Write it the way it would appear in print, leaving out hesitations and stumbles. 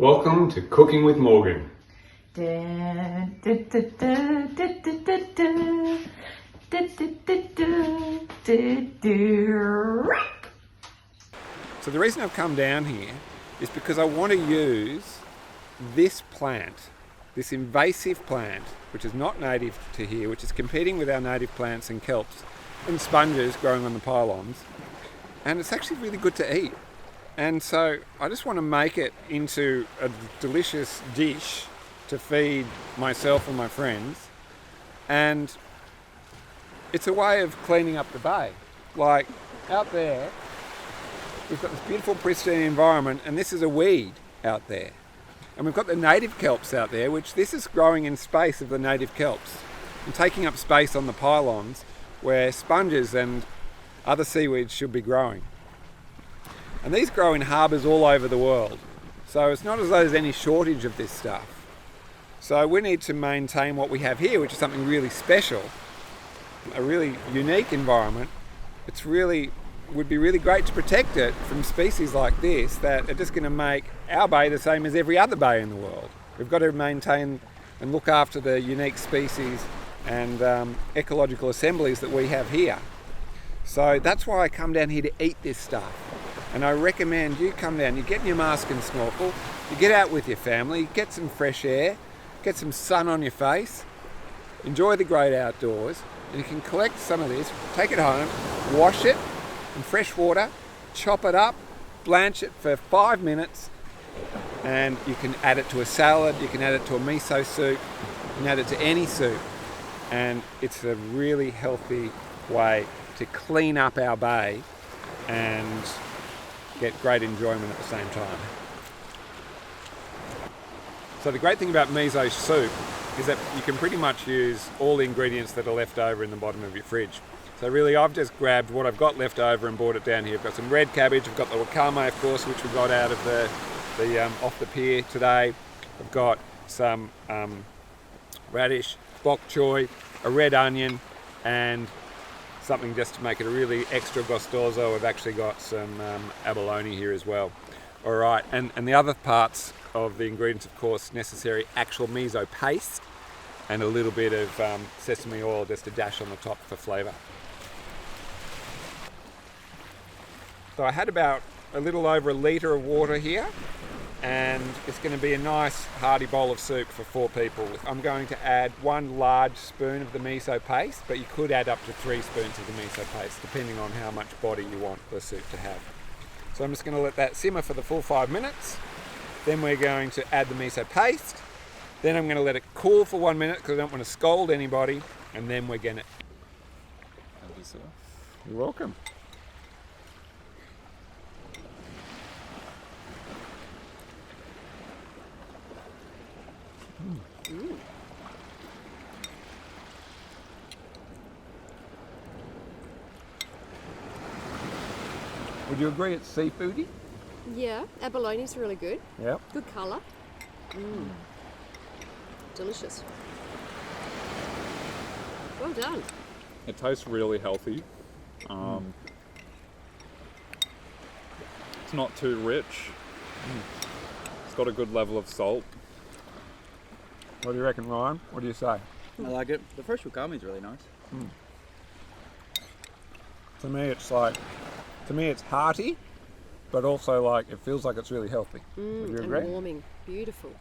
Welcome to Cooking with Morgan. So the reason I've come down here is because I want to use this plant, this invasive plant, which is not native to here, which is competing with our native plants and kelps and sponges growing on the pylons, and it's actually really good to eat. And so I just want to make it into a delicious dish to feed myself and my friends, and it's a way of cleaning up the bay. Like out there, we've got this beautiful pristine environment, and this is a weed out there. And we've got the native kelps out there, which this is growing in space of the native kelps and taking up space on the pylons where sponges and other seaweeds should be growing. And these grow in harbours all over the world. So it's not as though there's any shortage of this stuff. So we need to maintain what we have here, which is something really special, a really unique environment. Would be really great to protect it from species like this that are just going to make our bay the same as every other bay in the world. We've got to maintain and look after the unique species and ecological assemblies that we have here. So that's why I come down here to eat this stuff. And I recommend you come down, you get in your mask and snorkel, you get out with your family, get some fresh air, get some sun on your face, enjoy the great outdoors, and you can collect some of this, take it home, wash it in fresh water, chop it up, blanch it for 5 minutes, and you can add it to a salad, you can add it to a miso soup, you can add it to any soup. And it's a really healthy way to clean up our bay and get great enjoyment at the same time. So the great thing about miso soup is that you can pretty much use all the ingredients that are left over in the bottom of your fridge. So really I've just grabbed what I've got left over and brought it down here. I've got some red cabbage, I've got the Wakame of course, which we got out of the off the pier today. I've got some radish, bok choy, a red onion, and something just to make it a really extra gustoso. I've actually got some abalone here as well. All right, and the other parts of the ingredients, of course, necessary actual miso paste and a little bit of sesame oil, just a dash on the top for flavour. So I had about a little over a litre of water here, and it's going to be a nice hearty bowl of soup for 4 people. I'm going to add 1 large spoon of the miso paste, but you could add up to 3 spoons of the miso paste, depending on how much body you want the soup to have. So I'm just going to let that simmer for the full 5 minutes. Then we're going to add the miso paste. Then I'm going to let it cool for 1 minute because I don't want to scold anybody. And then we're going to... Thank you, sir. You're welcome. Ooh. Would you agree it's seafoody? Yeah, abalone's really good. Yep. Good colour. Delicious. Well done. It tastes really healthy. It's not too rich. It's got a good level of salt. What do you reckon, Ryan? What do you say? I like it. The fresh wakame is really nice. To me, it's hearty, but also like it feels like it's really healthy. Would you agree? And warming. Beautiful.